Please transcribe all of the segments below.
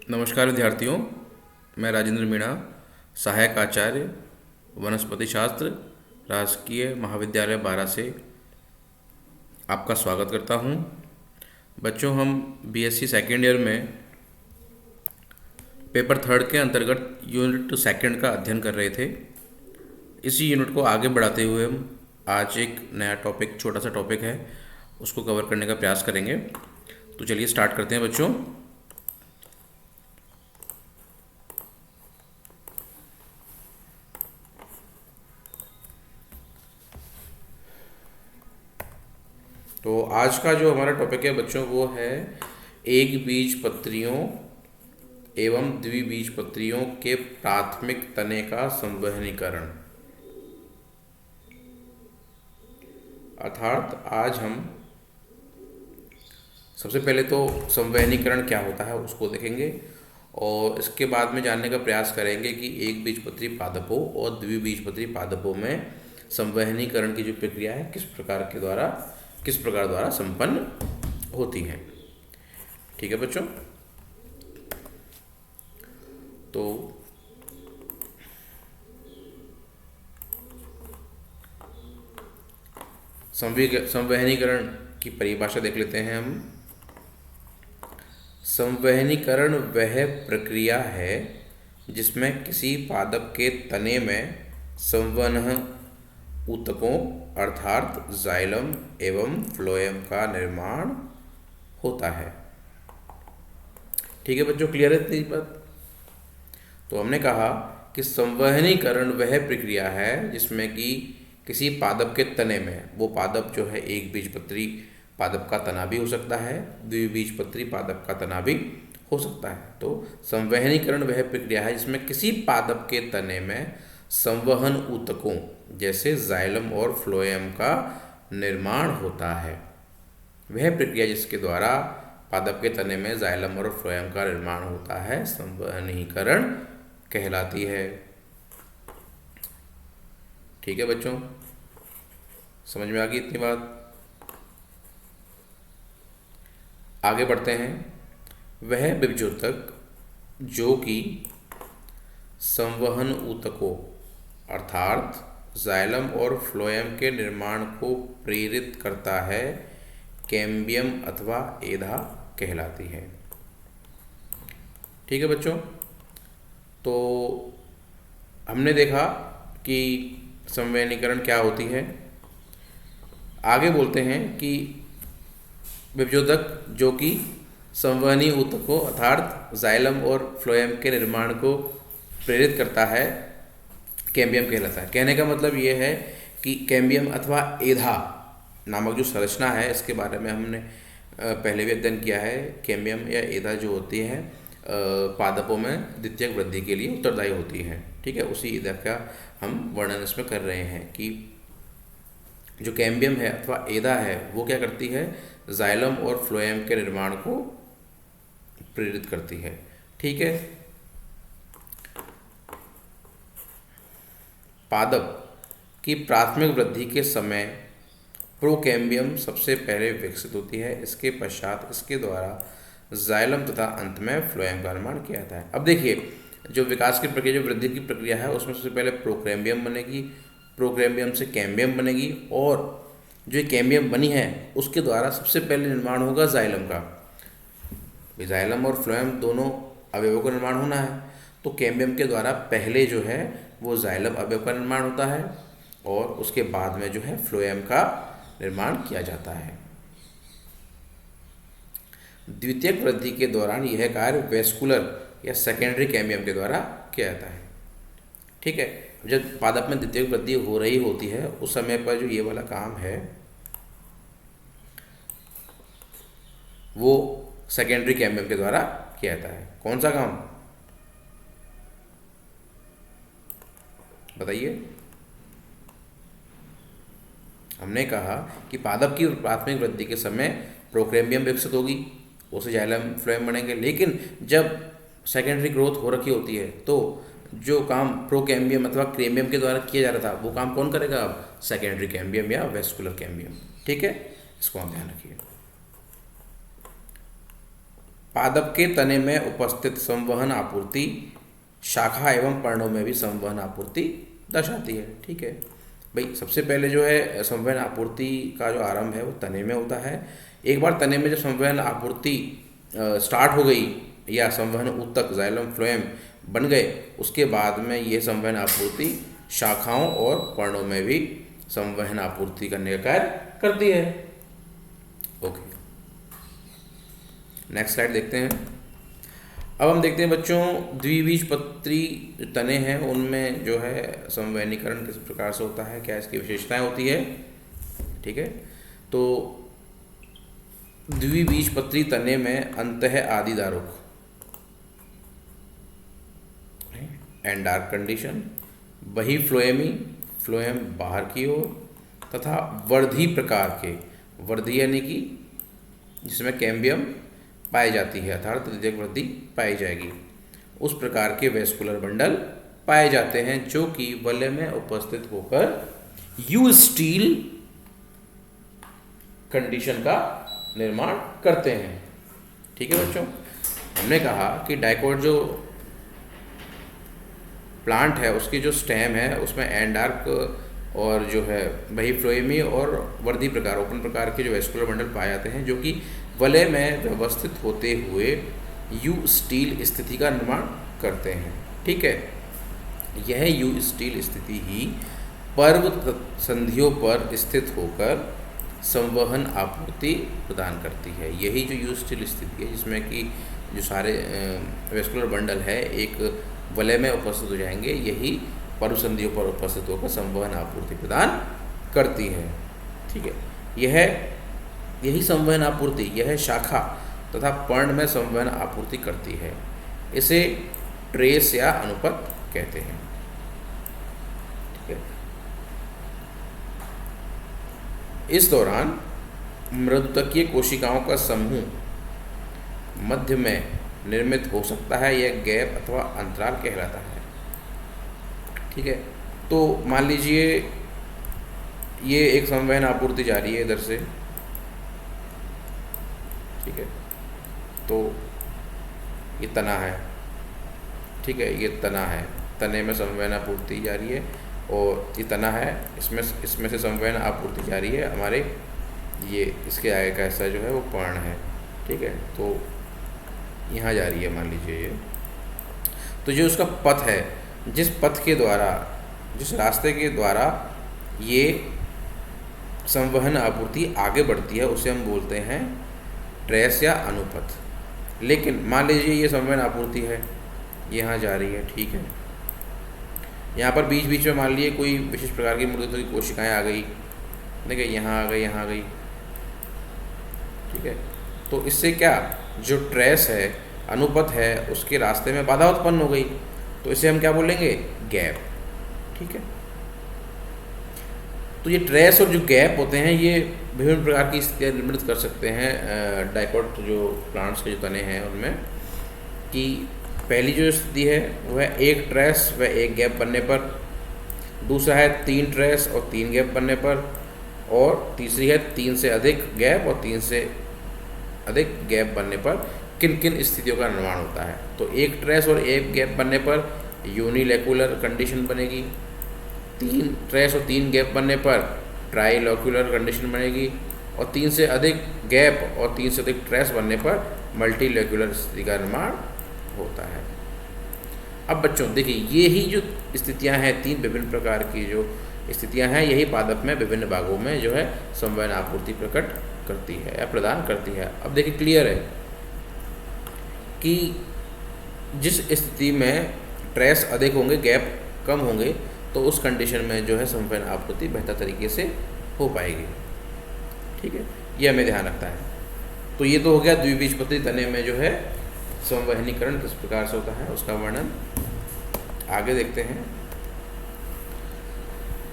नमस्कार विद्यार्थियों, मैं राजेंद्र मीणा, सहायक आचार्य वनस्पति शास्त्र, राजकीय महाविद्यालय बारा से आपका स्वागत करता हूं। बच्चों, हम बीएससी सेकेंड ईयर में पेपर थर्ड के अंतर्गत यूनिट सेकंड का अध्ययन कर रहे थे। इसी यूनिट को आगे बढ़ाते हुए हम आज एक नया टॉपिक, छोटा सा टॉपिक है, उसको कवर करने का प्रयास करेंगे। तो चलिए स्टार्ट करते हैं बच्चों। तो आज का जो हमारा टॉपिक है बच्चों, वो है एक बीजपत्रियों एवं द्विबीजपत्रियों के प्राथमिक तने का संवहनीकरण। अर्थात आज हम सबसे पहले तो संवहनीकरण क्या होता है उसको देखेंगे और इसके बाद में जानने का प्रयास करेंगे कि एक बीजपत्री पादपों और द्विबीजपत्री पादपों में संवहनीकरण की जो प्रक्रिया है किस प्रकार द्वारा संपन्न होती है। ठीक है बच्चों, तो संवहनीकरण की परिभाषा देख लेते हैं हम। संवहनीकरण वह प्रक्रिया है जिसमें किसी पादप के तने में संवहन ऊतकों अर्थात जाइलम एवं फ्लोएम का निर्माण होता है। ठीक है बच्चों, क्लियर है इतनी बात? तो हमने कहा कि संवहनीकरण वह प्रक्रिया है जिसमें कि किसी पादप के तने में, वो पादप जो है एक बीजपत्री पादप का तना भी हो सकता है, द्विबीजपत्री पादप का तना भी हो सकता है। तो संवहनीकरण वह प्रक्रिया है जिसमें किसी पादप के तने में संवहन ऊतकों जैसे जाइलम और फ्लोएम का निर्माण होता है। वह प्रक्रिया जिसके द्वारा पादप के तने में जाइलम और फ्लोएम का निर्माण होता है संवहनीकरण कहलाती है। ठीक है बच्चों, समझ में आ गई इतनी बात? आगे बढ़ते हैं। वह विभजोतक जो कि संवहन ऊतकों अर्थात जाइलम और फ्लोएम के निर्माण को प्रेरित करता है, कैम्बियम अथवा एधा कहलाती है। ठीक है बच्चों, तो हमने देखा कि संवहनीकरण क्या होती है। आगे बोलते हैं कि विभजोतक जो कि संवहनी ऊतकों अर्थात जाइलम और फ्लोएम के निर्माण को प्रेरित करता है, कैम्बियम कहलाता है। कहने का मतलब ये है कि कैम्बियम अथवा एधा नामक जो संरचना है, इसके बारे में हमने पहले भी अध्ययन किया है। कैम्बियम या एधा जो होती है पादपों में द्वितीयक वृद्धि के लिए उत्तरदायी होती है। ठीक है, उसी एधा का हम वर्णन इसमें कर रहे हैं कि जो कैम्बियम है अथवा एधा है वो क्या करती है, जाइलम और फ्लोएम के निर्माण को प्रेरित करती है। ठीक है, पादप की प्राथमिक वृद्धि के समय प्रोकैम्बियम सबसे पहले विकसित होती है। इसके पश्चात इसके द्वारा जाइलम तथा अंत में फ्लोएम का निर्माण किया जाता है। अब देखिए, जो विकास की प्रक्रिया, जो वृद्धि की प्रक्रिया है, उसमें सबसे पहले प्रोकैम्बियम बनेगी, प्रोकैम्बियम से कैम्बियम बनेगी और जो कैम्बियम बनी है उसके द्वारा सबसे पहले निर्माण होगा जाइलम का। जाइलम और फ्लोएम दोनों अवयवों का निर्माण होना है, तो कैम्बियम के द्वारा पहले जो है वो जाइलम अवयव का निर्माण होता है और उसके बाद में जो है फ्लोएम का निर्माण किया जाता है। द्वितीयक वृद्धि के दौरान यह कार्य वेस्कुलर या सेकेंडरी कैम्बियम के द्वारा किया जाता है। ठीक है, जब पादप में द्वितीयक वृद्धि हो रही होती है उस समय पर जो ये वाला काम है वो सेकेंडरी कैम्बियम के द्वारा किया जाता है। कौन सा काम बताइए? हमने कहा कि पादप की प्राथमिक वृद्धि के समय प्रोकैम्बियम विकसित होगी, उसे जाइलम फ्लोएम बनेंगे, लेकिन जब सेकेंडरी ग्रोथ हो रखी होती है तो जो काम प्रोकैम्बियम अथवा कैम्बियम के द्वारा किया जा रहा था वो काम कौन करेगा? अब सेकेंडरी कैम्बियम या वेस्कुलर कैम्बियम। ठीक है, इसको आप ध्यान रखिए। पादप के तने में उपस्थित संवहन आपूर्ति शाखा एवं पर्णों में भी संवहन आपूर्ति दर्शाती है। ठीक है भाई, सबसे पहले जो है संवहन आपूर्ति का जो आरंभ है वो तने में होता है। एक बार तने में जब संवहन आपूर्ति स्टार्ट हो गई या संवहन ऊतक जाइलम फ्लोएम बन गए, उसके बाद में ये संवहन आपूर्ति शाखाओं और पर्णों में भी संवहन आपूर्ति करने का कार्य करती है। ओके, नेक्स्ट स्लाइड देखते हैं। अब हम देखते हैं बच्चों, द्विबीजपत्री जो तने हैं उनमें जो है संवहनीकरण किस प्रकार से होता है, क्या इसकी विशेषताएं होती है। ठीक है, तो द्विबीजपत्री तने में अंतः आदिदारुक एंड डार्क कंडीशन, बही फ्लोएमी फ्लोएम बाहर की ओर तथा वर्धी प्रकार के, वर्धी यानी कि जिसमें कैम्बियम पाई जाती है अर्थात तृतीयक वृद्धि पाई जाएगी, उस प्रकार के वेस्कुलर बंडल पाए जाते हैं जो कि वलय में उपस्थित होकर यू स्टील कंडीशन का निर्माण करते हैं। ठीक है बच्चों, हमने कहा कि डाइकोट जो प्लांट है उसकी जो स्टेम है उसमें एंडार्क और जो है वही फ्लोएमी और वर्धी प्रकार ओपन प्रकार के जो वेस्कुलर बंडल पाए जाते हैं जो कि वलय में व्यवस्थित होते हुए यू स्टील स्थिति का निर्माण करते हैं। ठीक है, यह यू स्टील स्थिति ही पर्व संधियों पर स्थित होकर संवहन आपूर्ति प्रदान करती है। यही जो यू स्टील स्थिति है जिसमें कि जो सारे वेस्कुलर बंडल है एक वलय में उपस्थित हो जाएंगे, यही पर्व संधियों पर उपस्थित होकर संवहन आपूर्ति प्रदान करती है। ठीक है, यही संवहन आपूर्ति यह शाखा तथा पर्ण में संवहन आपूर्ति करती है। इसे ट्रेस या अनुपत कहते हैं। ठीक है, इस दौरान मृदुतकीय कोशिकाओं का समूह मध्य में निर्मित हो सकता है, यह गैप अथवा अंतराल कहलाता है। ठीक है, तो मान लीजिए ये एक संवहन आपूर्ति जारी है इधर से। ठीक है, तो ये तना है। ठीक है, ये तना है, तने में संवहन आपूर्ति जारी है और ये तना है, इसमें से संवहन आपूर्ति जारी है हमारे ये इसके आगे का हिस्सा जो है वो पर्ण है। ठीक है, तो यहाँ जा रही है मान लीजिए ये, तो जो उसका पथ है, जिस पथ के द्वारा जिस रास्ते के द्वारा ये संवहन आपूर्ति आगे बढ़ती है उसे हम बोलते हैं ट्रेस या अनुपथ। लेकिन मान लीजिए ये संवहन आपूर्ति है, यहाँ जा रही है। ठीक है, यहाँ पर बीच बीच में मान लीजिए कोई विशेष प्रकार की मृदुता की कोशिकाएं आ गई, देखिए यहाँ आ गई, यहाँ आ गई। ठीक है, तो इससे क्या जो ट्रेस है अनुपथ है उसके रास्ते में बाधा उत्पन्न हो गई, तो इसे हम क्या बोलेंगे, गैप। ठीक है, तो ये ट्रेस और जो गैप होते हैं ये विभिन्न प्रकार की स्थितियाँ निर्मित कर सकते हैं डाइकोट जो प्लांट्स के जो तने हैं उनमें। कि पहली जो स्थिति है वो है एक ट्रेस व एक गैप बनने पर, दूसरा है 3 ट्रेस और 3 गैप बनने पर, और तीसरी है 3 से अधिक गैप और 3 से अधिक गैप बनने पर किन किन स्थितियों का निर्माण होता है। तो एक ट्रेस और एक गैप बनने पर यूनिलेकुलर कंडीशन बनेगी, 3 ट्रेस और 3 गैप बनने पर ट्राइलोक्यूलर कंडीशन बनेगी, और 3 से अधिक गैप और 3 से अधिक ट्रेस बनने पर मल्टीलेक्युलर स्थिति का निर्माण होता है। अब बच्चों देखिए, ये ही जो स्थितियां हैं 3 विभिन्न प्रकार की जो स्थितियां हैं, यही पादप में विभिन्न भागों में जो है संवहन आपूर्ति प्रकट करती है या प्रदान करती है। अब देखिए क्लियर है कि जिस स्थिति में ट्रेस अधिक होंगे गैप कम होंगे तो उस कंडीशन में जो है संवहन आपूर्ति बेहतर तरीके से हो पाएगी। ठीक है, ये हमें ध्यान रखना है। तो ये तो हो गया द्विबीजपत्री तने में जो है संवहनीकरण किस प्रकार से होता है उसका वर्णन। आगे देखते हैं,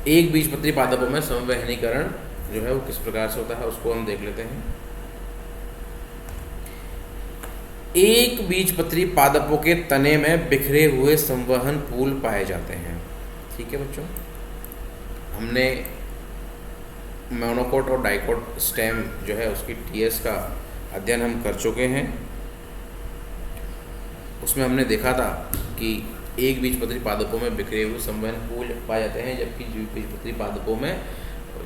एक बीजपत्री पादपों में संवहनीकरण जो है वो किस प्रकार से होता है उसको हम देख लेते हैं। एक बीजपत्री पादपों के तने में बिखरे हुए संवहन पूल पाए जाते हैं। ठीक है बच्चों, हमने मोनोकोट और डाइकोट स्टेम जो है उसकी टीएस का अध्ययन हम कर चुके हैं। उसमें हमने देखा था कि एक बीजपत्री पादपों में बिखरे हुए संवहन पूल पाए जाते हैं, जबकि द्विबीजपत्री पादपों में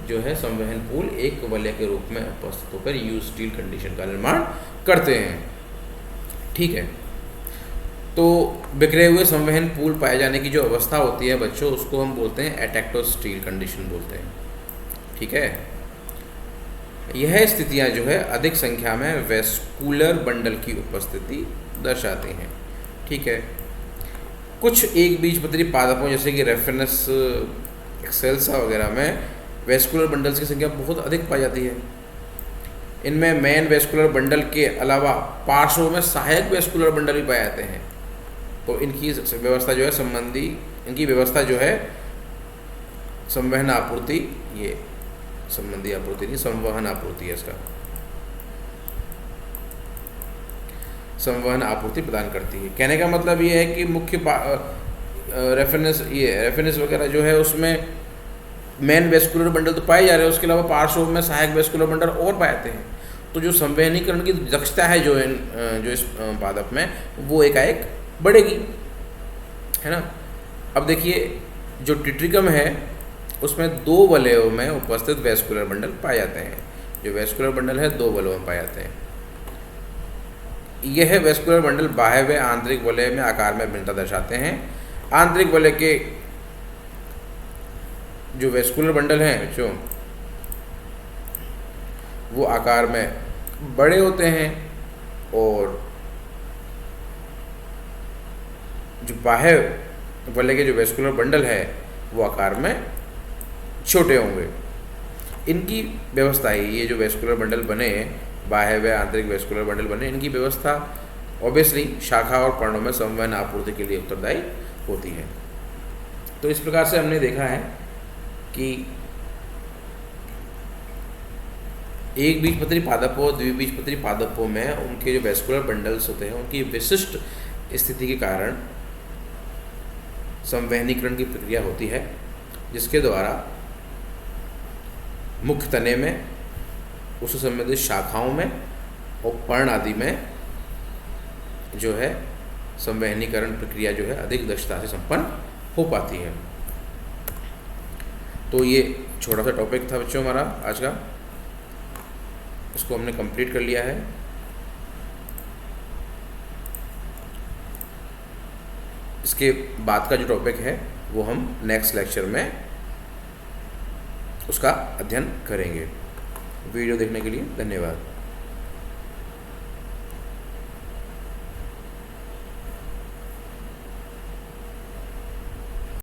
जो है संवहन पूल एक वलय के रूप में उपस्थित होकर यू स्टील कंडीशन का निर्माण करते हैं। ठीक है, तो बिखरे हुए संवहन पूल पाए जाने की जो अवस्था होती है बच्चों, उसको हम बोलते हैं एटेक्टोस्टील कंडीशन बोलते हैं। ठीक है, यह स्थितियां जो है अधिक संख्या में वेस्कुलर बंडल की उपस्थिति दर्शाती हैं। ठीक है, कुछ एक बीजपत्री पादपों जैसे कि रेफिनस, एक्सेल्सा वगैरह में वेस्कुलर बंडल्स की संख्या बहुत अधिक पाई जाती है। इनमें मेन वेस्कुलर बंडल के अलावा पार्श्वों में सहायक वेस्कुलर बंडल भी पाए जाते हैं। तो इनकी व्यवस्था जो है इनकी व्यवस्था जो है संवहन आपूर्ति, ये संबंधी आपूर्ति नहीं, संवहन आपूर्ति है, इसका संवहन आपूर्ति प्रदान करती है। कहने का मतलब ये है कि मुख्य रेफिनस वगैरह जो है उसमें मेन वेस्कुलर बंडल तो पाए जा रहे हैं, उसके अलावा पार्श्व में सहायक वेस्कुलर बंडल और पाए जाते हैं। तो जो संवहनीकरण की दक्षता है जो इस पादप में, वो एकाएक बढ़ेगी, है ना। अब देखिए, जो टिट्रिकम है उसमें 2 वलयों में उपस्थित वेस्कुलर बंडल पाए जाते हैं। जो वेस्कुलर बंडल है 2 वलयों में पाए जाते हैं। यह वेस्कुलर बंडल बाह्य व आंतरिक वलय में आकार में भिन्नता दर्शाते हैं। आंतरिक वलय के जो वेस्कुलर बंडल हैं जो वो आकार में बड़े होते हैं, और जो बाह्य वलय के जो वेस्कुलर बंडल है वो आकार में छोटे होंगे। इनकी व्यवस्था है, ये जो वेस्कुलर बंडल बने, बाह्य व आंतरिक वेस्कुलर बंडल बने, इनकी व्यवस्था ऑब्वियसली शाखा और पर्णों में संवहन आपूर्ति के लिए उत्तरदायी होती है। तो इस प्रकार से हमने देखा है कि एक बीजपत्री पादपों और द्विबीजपत्री पादपों में उनके जो वेस्कुलर बंडल्स होते हैं उनकी विशिष्ट स्थिति के कारण संवहनीकरण की प्रक्रिया होती है, जिसके द्वारा मुख्य तने में, उससे संबंधित शाखाओं में और पर्ण आदि में जो है संवहनीकरण प्रक्रिया जो है अधिक दक्षता से संपन्न हो पाती है। तो ये छोटा सा टॉपिक था बच्चों हमारा आज का, इसको हमने कंप्लीट कर लिया है। इसके बाद का जो टॉपिक है वो हम नेक्स्ट लेक्चर में उसका अध्ययन करेंगे। वीडियो देखने के लिए धन्यवाद।